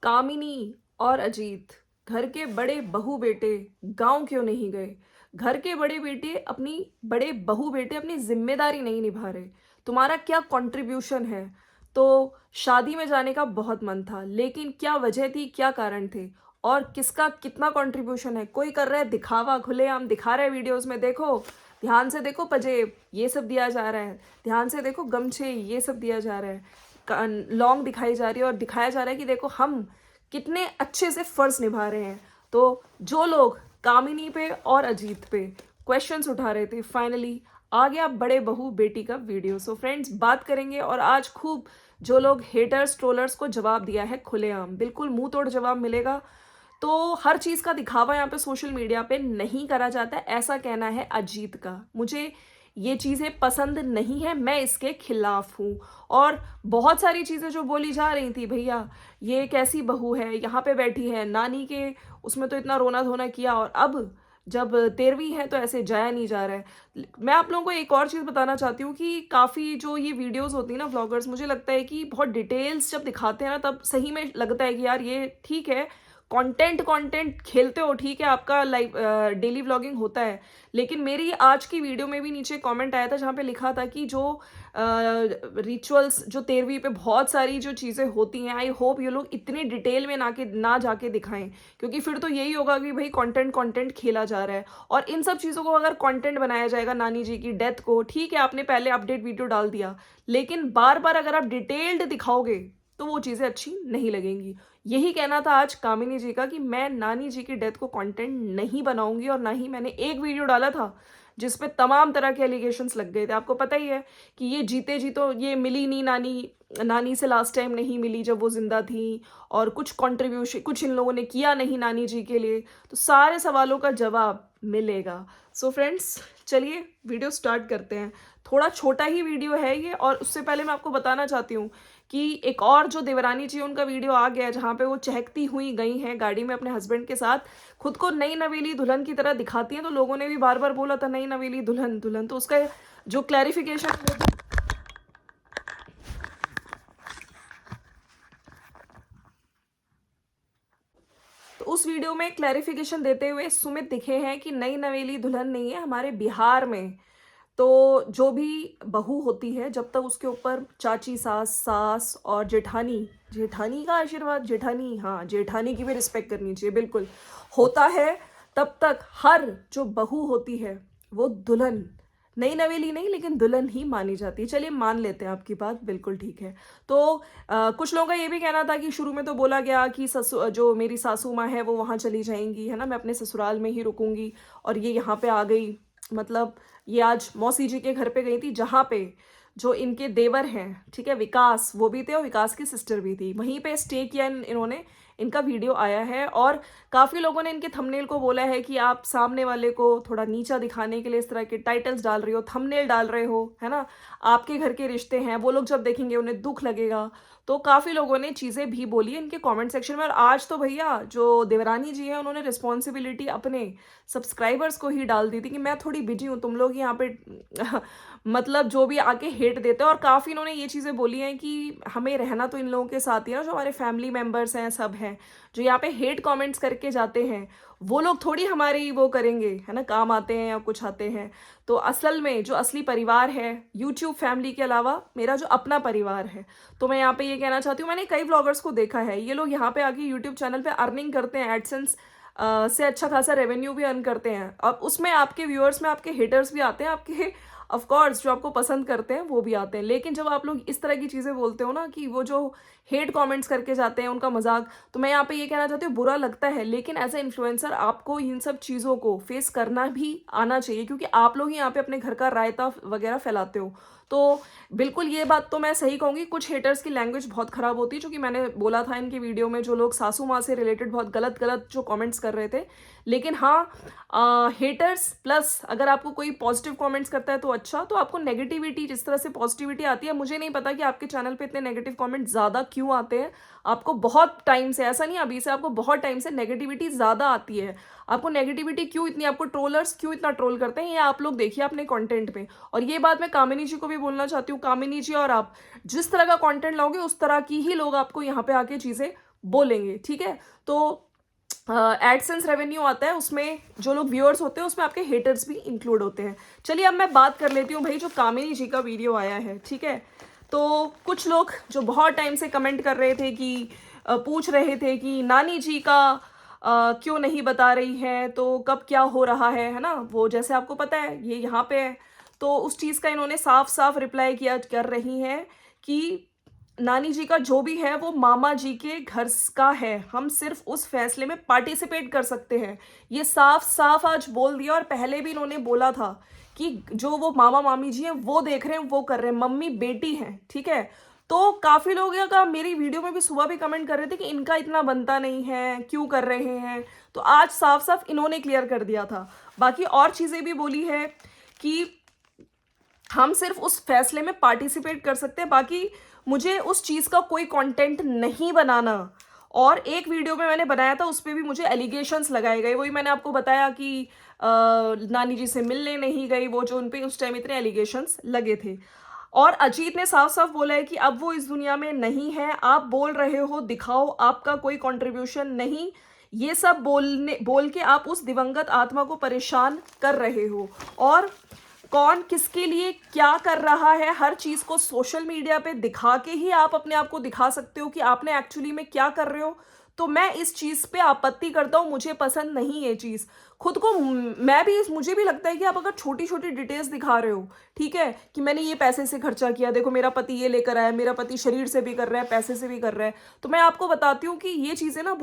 कामिनी और अजीत, घर के बड़े बहू बेटे गांव क्यों नहीं गए? घर के बड़े बहू बेटे अपनी जिम्मेदारी नहीं निभा रहे। तुम्हारा क्या कंट्रीब्यूशन है? तो शादी में जाने का बहुत मन था, लेकिन क्या वजह थी, क्या कारण थे, और किसका कितना कंट्रीब्यूशन है? कोई कर रहा है दिखावा, खुलेआम दिखा रहा है वीडियोस में, देखो ध्यान से देखो, पजेब ये सब दिया जा रहा है, ध्यान से देखो गमछे ये सब दिया जा रहा है, लॉन्ग दिखाई जा रही है, और दिखाया जा रहा है कि देखो हम कितने अच्छे से फर्ज निभा रहे हैं। तो जो लोग कामिनी पे और अजीत पे क्वेश्चंस उठा रहे थे, फाइनली आ गया बड़े बहू बेटी का वीडियो। सो फ्रेंड्स, बात करेंगे, और आज खूब जो लोग हेटर्स ट्रोलर्स को जवाब दिया है खुलेआम, बिल्कुल मुंह तोड़ जवाब मिलेगा। तो हर चीज़ का दिखावा यहाँ पे सोशल मीडिया पे नहीं करा जाता, ऐसा कहना है अजीत का। मुझे ये चीज़ें पसंद नहीं है, मैं इसके खिलाफ हूँ। और बहुत सारी चीज़ें जो बोली जा रही थी, भैया ये कैसी बहू है, यहाँ पे बैठी है नानी के उसमें तो इतना रोना धोना किया, और अब जब 13वीं है तो ऐसे जाया नहीं जा रहा है। मैं आप लोगों को एक और चीज़ बताना चाहती हूँ कि काफ़ी जो ये वीडियोस होती है ना व्लॉगर्स, मुझे लगता है कि बहुत डिटेल्स जब दिखाते हैं ना, तब सही में लगता है कि यार ये ठीक है, कंटेंट खेलते हो, ठीक है, आपका लाइव डेली व्लॉगिंग होता है। लेकिन मेरी आज की वीडियो में भी नीचे कमेंट आया था जहाँ पे लिखा था कि जो रिचुअल्स जो 13वीं पे बहुत सारी जो चीज़ें होती हैं, आई होप ये लोग इतनी डिटेल में ना जाके दिखाएं, क्योंकि फिर तो यही होगा कि भाई कंटेंट खेला जा रहा है। और इन सब चीज़ों को अगर कंटेंट बनाया जाएगा, नानी जी की डेथ को, ठीक है आपने पहले अपडेट वीडियो डाल दिया, लेकिन बार बार अगर आप डिटेल्ड दिखाओगे तो वो चीज़ें अच्छी नहीं लगेंगी। यही कहना था आज कामिनी जी का कि मैं नानी जी की डेथ को कंटेंट नहीं बनाऊंगी, और ना ही मैंने एक वीडियो डाला था जिसपे तमाम तरह के एलिगेशंस लग गए थे। आपको पता ही है कि ये जीते जी तो ये मिली नहीं, नानी नानी से लास्ट टाइम नहीं मिली जब वो जिंदा थी, और कुछ कंट्रीब्यूशन कुछ इन लोगों ने किया नहीं नानी जी के लिए, तो सारे सवालों का जवाब मिलेगा। सो फ्रेंड्स, चलिए वीडियो स्टार्ट करते हैं। थोड़ा छोटा ही वीडियो है ये, और उससे पहले मैं आपको बताना चाहती हूँ कि एक और जो देवरानी जी उनका वीडियो आ गया है, जहाँ पे वो चहकती हुई गई हैं गाड़ी में अपने हस्बैंड के साथ, खुद को नई नवेली दुल्हन की तरह दिखाती हैं। तो लोगों ने भी बार बार बोला था नई नवेली दुल्हन दुल्हन, तो उसका जो क्लैरिफिकेशन, तो उस वीडियो में क्लैरिफिकेशन देते हुए सुमित दिखे हैं कि नई नवेली दुल्हन नहीं है, हमारे बिहार में तो जो भी बहू होती है, जब तक उसके ऊपर चाची सास सास और जेठानी जेठानी का आशीर्वाद, जेठानी, हाँ जेठानी की भी रिस्पेक्ट करनी चाहिए, बिल्कुल होता है, तब तक हर जो बहू होती है वो दुल्हन, नई नवेली नहीं लेकिन दुल्हन ही मानी जाती है। चलिए मान लेते हैं आपकी बात, बिल्कुल ठीक है। तो कुछ लोगों का ये भी कहना था कि शुरू में तो बोला गया कि जो मेरी सासू माँ है वो वहाँ चली जाएंगी, है ना, मैं अपने ससुराल में ही रुकूंगी, और ये यहाँ पे आ गई। मतलब ये आज मौसी जी के घर पे गई थी, जहाँ पे जो इनके देवर हैं, ठीक है, विकास, वो भी थे, और विकास की सिस्टर भी थी, वहीं पे स्टे किया इन्होंने। इनका वीडियो आया है, और काफ़ी लोगों ने इनके थंबनेल को बोला है कि आप सामने वाले को थोड़ा नीचा दिखाने के लिए इस तरह के टाइटल्स डाल रहे हो, थंबनेल डाल रहे हो, है ना, आपके घर के रिश्ते हैं, वो लोग जब देखेंगे उन्हें दुख लगेगा। तो काफ़ी लोगों ने चीज़ें भी बोली है इनके कमेंट सेक्शन में। और आज तो भैया जो देवरानी जी है, उन्होंने रिस्पॉन्सिबिलिटी अपने सब्सक्राइबर्स को ही डाल दी थी कि मैं थोड़ी बिजी हूँ, तुम लोग यहाँ पे मतलब जो भी आके हेट देते हैं। और काफ़ी इन्होंने ये चीज़ें बोली हैं कि हमें रहना तो इन लोगों के साथ ही है ना, जो हमारे फैमिली मेम्बर्स हैं, सब हैं, जो यहाँ पे हेट कमेंट्स करके जाते हैं, वो लोग थोड़ी हमारी वो करेंगे, है ना, काम आते हैं या कुछ आते हैं। तो असल में जो असली परिवार है यूट्यूब फैमिली के अलावा, मेरा जो अपना परिवार है। तो मैं यहाँ पे ये कहना चाहती हूँ, मैंने कई व्लॉगर्स को देखा है, ये लोग यहाँ पे आके यूट्यूब चैनल पे अर्निंग करते हैं, एडसेंस से अच्छा खासा रेवेन्यू भी अर्न करते हैं, और उसमें आपके व्यूअर्स में आपके हेटर्स भी आते हैं, आपके ऑफ कोर्स जो आपको पसंद करते हैं वो भी आते हैं। लेकिन जब आप लोग इस तरह की चीज़ें बोलते हो ना, कि वो जो हेट कमेंट्स करके जाते हैं उनका मजाक, तो मैं यहाँ पे ये कहना चाहती हूँ, बुरा लगता है, लेकिन एज ए इन्फ्लुएंसर आपको इन सब चीज़ों को फेस करना भी आना चाहिए, क्योंकि आप लोग ही यहाँ पे अपने घर का रायता वगैरह फैलाते हो। तो बिल्कुल ये बात तो मैं सही कहूँगी, कुछ हेटर्स की लैंग्वेज बहुत ख़राब होती है, जो कि मैंने बोला था इनके वीडियो में, जो लोग सासू माँ से रिलेटेड बहुत गलत गलत जो कमेंट्स कर रहे थे। लेकिन हाँ, हेटर्स प्लस अगर आपको कोई पॉजिटिव कमेंट्स करता है तो अच्छा, तो आपको नेगेटिविटी, जिस तरह से पॉजिटिविटी आती है, मुझे नहीं पता कि आपके चैनल पे इतने नेगेटिव कमेंट ज़्यादा क्यों आते हैं। आपको बहुत टाइम से, ऐसा नहीं अभी से, आपको बहुत टाइम से नेगेटिविटी ज़्यादा आती है। आपको नेगेटिविटी क्यों इतनी, आपको ट्रोलर्स क्यों इतना ट्रोल करते हैं, ये आप लोग देखिए अपने कंटेंट पे। और ये बात मैं कामिनी जी को भी बोलना चाहती हूँ, कामिनी जी और आप जिस तरह का कंटेंट लाओगे उस तरह की ही लोग आपको यहाँ पे आके चीज़ें बोलेंगे, ठीक है। तो एडसेंस रेवेन्यू आता है, उसमें जो लोग व्यूअर्स होते हैं उसमें आपके हेटर्स भी इंक्लूड होते हैं। चलिए अब मैं बात कर लेती हूँ भाई, जो कामिनी जी का वीडियो आया है, ठीक है। तो कुछ लोग जो बहुत टाइम से कमेंट कर रहे थे कि पूछ रहे थे कि नानी जी का क्यों नहीं बता रही है, तो कब क्या हो रहा है ना, वो जैसे आपको पता है ये यहाँ पे है। तो उस चीज़ का इन्होंने साफ साफ रिप्लाई किया कर रही हैं कि नानी जी का जो भी है वो मामा जी के घर का है, हम सिर्फ उस फैसले में पार्टिसिपेट कर सकते हैं। ये साफ साफ आज बोल दिया, और पहले भी इन्होंने बोला था कि जो वो मामा मामी जी हैं वो देख रहे हैं, वो कर रहे हैं, मम्मी बेटी हैं, ठीक है। तो काफी लोग का मेरी वीडियो में भी सुबह भी कमेंट कर रहे थे कि इनका इतना बनता नहीं है, क्यों कर रहे हैं। तो आज साफ साफ इन्होंने क्लियर कर दिया था। बाकी और चीजें भी बोली है कि हम सिर्फ उस फैसले में पार्टिसिपेट कर सकते हैं, बाकी मुझे उस चीज़ का कोई कंटेंट नहीं बनाना। और एक वीडियो में मैंने बनाया था, उस पर भी मुझे एलिगेशंस लगाए गए, वही मैंने आपको बताया कि नानी जी से मिलने नहीं गई, वो जो उन पे उस टाइम इतने एलिगेशंस लगे थे। और अजीत ने साफ साफ बोला है कि अब वो इस दुनिया में नहीं है, आप बोल रहे हो दिखाओ, आपका कोई कंट्रीब्यूशन नहीं, ये सब बोल के आप उस दिवंगत आत्मा को परेशान कर रहे हो। और कौन किसके लिए क्या कर रहा है, हर चीज को सोशल मीडिया पे दिखा के ही आप अपने आप को दिखा सकते हो कि आपने एक्चुअली में क्या कर रहे हो। तो मैं इस चीज पे आपत्ति करता हूँ, मुझे पसंद नहीं ये चीज। खुद को मैं भी मुझे भी लगता है कि आप अगर छोटी छोटी डिटेल्स दिखा रहे हो, ठीक है, कि मैंने ये पैसे से खर्चा किया, देखो मेरा पति ये लेकर आया, मेरा पति शरीर से भी कर रहा है, पैसे से भी कर रहा है, तो मैं आपको बताती हूँ कि ये चीजें ना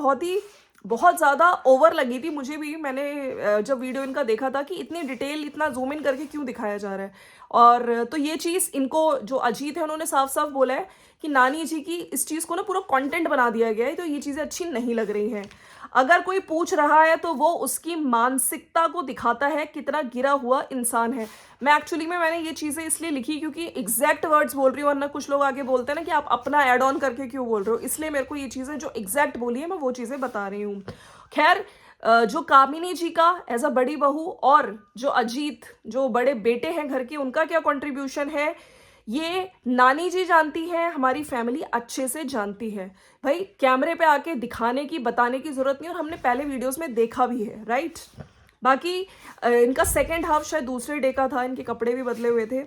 बहुत ज़्यादा ओवर लगी थी मुझे भी। मैंने जब वीडियो इनका देखा था कि इतनी डिटेल, इतना जूम इन करके क्यों दिखाया जा रहा है। और तो ये चीज़ इनको, जो अजीत है, उन्होंने साफ साफ बोला है कि नानी जी की इस चीज़ को ना पूरा कंटेंट बना दिया गया है, तो ये चीज़ें अच्छी नहीं लग रही हैं। अगर कोई पूछ रहा है तो वो उसकी मानसिकता को दिखाता है, कितना गिरा हुआ इंसान है। मैं एक्चुअली में मैंने ये चीज़ें इसलिए लिखी क्योंकि एग्जैक्ट वर्ड्स बोल रही हूँ, वरना कुछ लोग आगे बोलते हैं ना कि आप अपना ऐड ऑन करके क्यों बोल रहे हो, इसलिए मेरे को ये चीज़ें जो एग्जैक्ट बोली है मैं वो चीज़ें बता रही हूँ। खैर, जो कामिनी जी का एज अ बड़ी बहू और जो अजीत जो बड़े बेटे हैं घर के, उनका क्या कंट्रीब्यूशन है ये नानी जी जानती है, हमारी फैमिली अच्छे से जानती है। भाई कैमरे पे आके दिखाने की, बताने की जरूरत नहीं, और हमने पहले वीडियोस में देखा भी है, राइट। बाकी इनका सेकेंड हाफ शायद दूसरे डे का था, इनके कपड़े भी बदले हुए थे।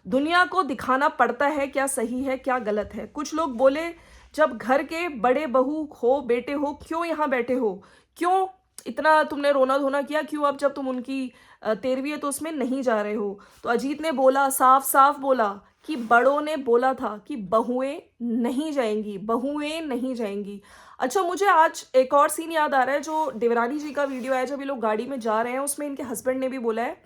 दुनिया को दिखाना पड़ता है क्या सही है क्या गलत है। कुछ लोग बोले जब घर के बड़े बहू हो, बेटे हो, क्यों यहाँ बैठे हो, क्यों इतना तुमने रोना धोना किया, क्यों अब जब तुम उनकी 13वीं है तो उसमें नहीं जा रहे हो। तो अजीत ने बोला, साफ साफ बोला कि बड़ों ने बोला था कि बहुएं नहीं जाएंगी, बहुएं नहीं जाएंगी। अच्छा, मुझे आज एक और सीन याद आ रहा है, जो देवरानी जी का वीडियो है, जब ये लोग गाड़ी में जा रहे हैं, उसमें इनके हस्बैंड ने भी बोला है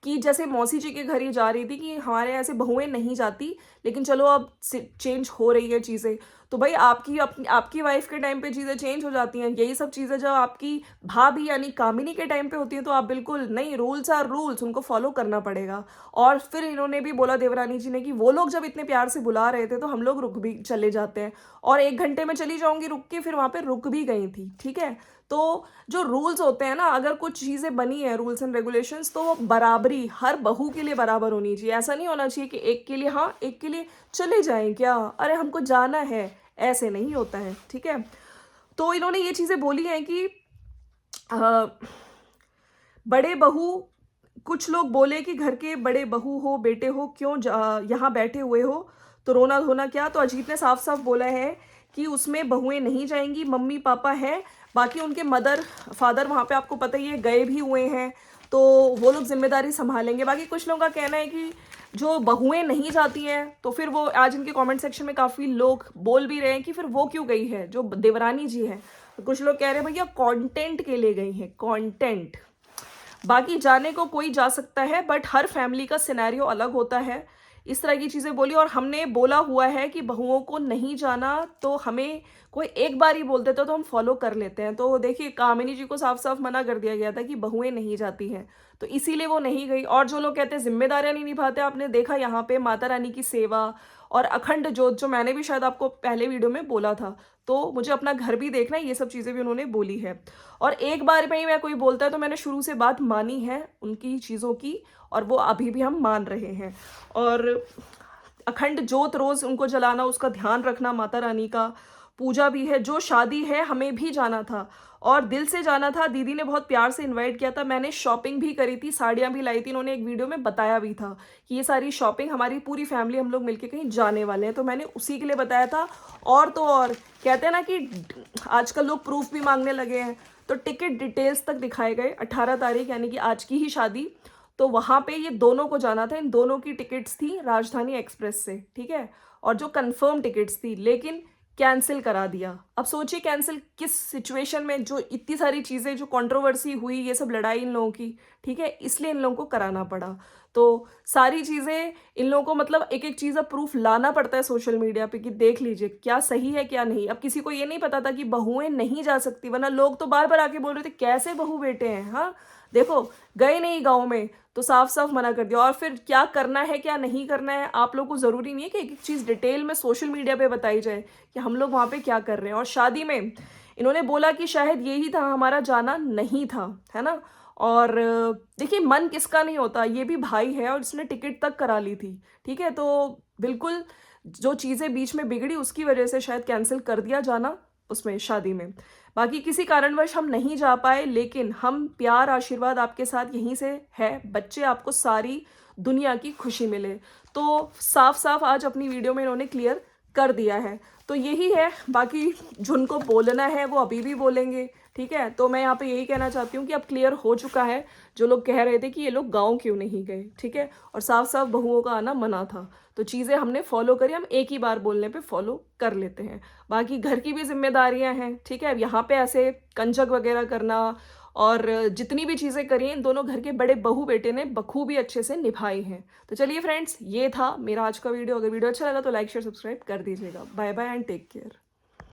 कि जैसे मौसी जी के घर ही जा रही थी कि हमारे ऐसे बहुएं नहीं जाती, लेकिन चलो अब चेंज हो रही है चीज़ें। तो भाई आपकी वाइफ के टाइम पे चीज़ें चेंज हो जाती हैं, यही सब चीज़ें जब आपकी भाभी यानी कामिनी के टाइम पे होती हैं तो आप बिल्कुल नहीं, रूल्स आर रूल्स, उनको फॉलो करना पड़ेगा। और फिर इन्होंने भी बोला, देवरानी जी ने, कि वो लोग जब इतने प्यार से बुला रहे थे तो हम लोग रुक भी चले जाते हैं, और 1 घंटे में चली जाऊंगी रुक के, फिर वहां पे रुक भी गई थी, ठीक है। तो जो रूल्स होते हैं ना, अगर कुछ चीज़ें बनी है रूल्स एंड रेगुलेशंस, तो वो बराबरी हर बहू के लिए बराबर होनी चाहिए। ऐसा नहीं होना चाहिए कि एक के लिए हाँ, एक के लिए चले जाएं क्या, अरे हमको जाना है, ऐसे नहीं होता है, ठीक है। तो इन्होंने ये चीज़ें बोली हैं कि बड़े बहू, कुछ लोग बोले कि घर के बड़े बहू हो, बेटे हो, क्यों यहाँ बैठे हुए हो, तो रोना धोना क्या। तो अजीत ने साफ साफ बोला है कि उसमें बहुएं नहीं जाएंगी, मम्मी पापा हैं, बाकी उनके मदर फादर वहाँ पे आपको पता ही है गए भी हुए हैं, तो वो लोग जिम्मेदारी संभालेंगे। बाकी कुछ लोगों का कहना है कि जो बहुएं नहीं जाती हैं, तो फिर वो आज इनके कमेंट सेक्शन में काफ़ी लोग बोल भी रहे हैं कि फिर वो क्यों गई है, जो देवरानी जी है। तो कुछ लोग कह रहे हैं भैया कंटेंट के लिए गई हैं, कंटेंट। बाकी जाने को कोई जा सकता है, बट हर फैमिली का सिनेरियो अलग होता है। इस तरह की चीज़ें बोली, और हमने बोला हुआ है कि बहुओं को नहीं जाना, तो हमें कोई एक बार ही बोल देता तो हम फॉलो कर लेते हैं। तो देखिए, कामिनी जी को साफ साफ मना कर दिया गया था कि बहुएं नहीं जाती हैं, तो इसीलिए वो नहीं गई। और जो लोग कहते हैं जिम्मेदारियां नहीं निभाते, आपने देखा यहाँ पे माता रानी की सेवा और अखंड जोत, जो मैंने भी शायद आपको पहले वीडियो में बोला था, तो मुझे अपना घर भी देखना है, ये सब चीज़ें भी उन्होंने बोली है। और एक बार में ही मैं कोई बोलता है तो मैंने शुरू से बात मानी है उनकी चीज़ों की, और वो अभी भी हम मान रहे हैं। और अखंड जोत रोज उनको जलाना, उसका ध्यान रखना माता रानी का, पूजा भी है, जो शादी है हमें भी जाना था और दिल से जाना था। दीदी ने बहुत प्यार से इनवाइट किया था, मैंने शॉपिंग भी करी थी, साड़ियाँ भी लाई थी, इन्होंने एक वीडियो में बताया भी था कि ये सारी शॉपिंग हमारी पूरी फैमिली हम लोग मिलके कहीं जाने वाले हैं, तो मैंने उसी के लिए बताया था। और तो और कहते हैं ना कि आजकल लोग प्रूफ भी मांगने लगे हैं, तो टिकट डिटेल्स तक दिखाए गए। 18 तारीख यानी कि आज की ही शादी, तो वहाँ पे ये दोनों को जाना था, इन दोनों की टिकट्स थी राजधानी एक्सप्रेस से, ठीक है, और जो कंफर्म टिकट्स थी, लेकिन कैंसिल करा दिया। अब सोचिए कैंसिल किस सिचुएशन में, जो इतनी सारी चीज़ें, जो कंट्रोवर्सी हुई, ये सब लड़ाई इन लोगों की, ठीक है, इसलिए इन लोगों को कराना पड़ा। तो सारी चीज़ें इन लोगों को मतलब एक एक चीज़ अब प्रूफ लाना पड़ता है सोशल मीडिया पे कि देख लीजिए क्या सही है क्या नहीं। अब किसी को ये नहीं पता था कि बहुएं नहीं जा सकती, वरना लोग तो बार बार आके बोल रहे थे कैसे बहू बेटे हैं। हाँ देखो, गए नहीं गाँव में तो साफ साफ मना कर दिया। और फिर क्या करना है क्या नहीं करना है, आप लोग को ज़रूरी नहीं है कि एक एक चीज़ डिटेल में सोशल मीडिया पे बताई जाए कि हम लोग वहाँ पे क्या कर रहे हैं। और शादी में इन्होंने बोला कि शायद यही था, हमारा जाना नहीं था, है ना। और देखिए मन किसका नहीं होता, ये भी भाई है और इसने टिकट तक करा ली थी, ठीक है। तो बिल्कुल जो चीज़ें बीच में बिगड़ी उसकी वजह से शायद कैंसिल कर दिया जाना उसमें शादी में। बाकी किसी कारणवश हम नहीं जा पाए, लेकिन हम प्यार आशीर्वाद आपके साथ यहीं से है, बच्चे आपको सारी दुनिया की खुशी मिले। तो साफ साफ आज अपनी वीडियो में इन्होंने क्लियर कर दिया है। तो यही है, बाकी जिनको बोलना है वो अभी भी बोलेंगे, ठीक है। तो मैं यहाँ पे यही कहना चाहती हूँ कि अब क्लियर हो चुका है, जो लोग कह रहे थे कि ये लोग गाँव क्यों नहीं गए, ठीक है, और साफ साफ बहुओं का आना मना था। तो चीज़ें हमने फॉलो करी, हम एक ही बार बोलने पे फॉलो कर लेते हैं। बाकी घर की भी जिम्मेदारियां हैं, ठीक है। अब यहाँ पे ऐसे कंजक वगैरह करना और जितनी भी चीज़ें करी हैं, इन दोनों घर के बड़े बहू बेटे ने बखूबी अच्छे से निभाई हैं। तो चलिए फ्रेंड्स, ये था मेरा आज का वीडियो। अगर वीडियो अच्छा लगा तो लाइक शेयर सब्सक्राइब कर दीजिएगा। Bye bye and take care.